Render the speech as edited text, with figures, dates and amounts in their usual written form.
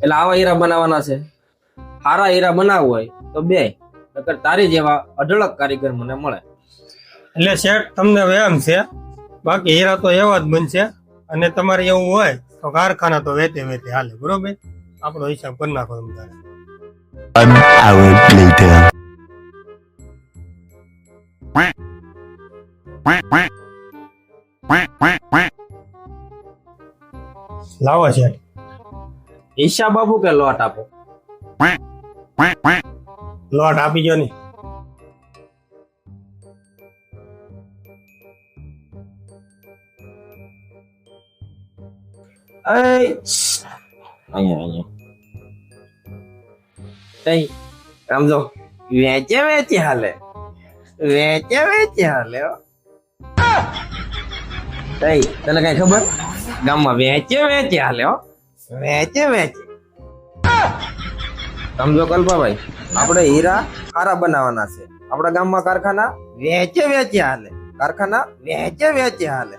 એટલે આવા હીરા બનાવવાના છે. સારા હીરા બનાવવું હોય તો બે, નકર તારી જેવા અઢળક કારીગર મને મળે. એટલે શેઠ તમને વ્યાયામ છે, બાકી હીરા તો એવા જ બનશે. અને તમારે એવું હોય તો કારખાના તો વેચે હાલે, બરોબર? આપણો હિસાબ કરી નાખો તમે તારે. 1 hour later. લાવો શેઠ. હિસાબ આપું કે લોટ આપો? લોટ આપી ગયો ને. અહીંયા તઈ આમ જો વેચે હાલે, વેચે હાલે હો. તઈ તને કઈ ખબર? ગામમાં વેચે હાલે હો, વેચે. સમજો કલ્પાભાઈ, આપણે હીરા સારા બનાવવાના છે. આપણા ગામમાં કારખાના વેચે હાલે, કારખાના વેચે હાલે.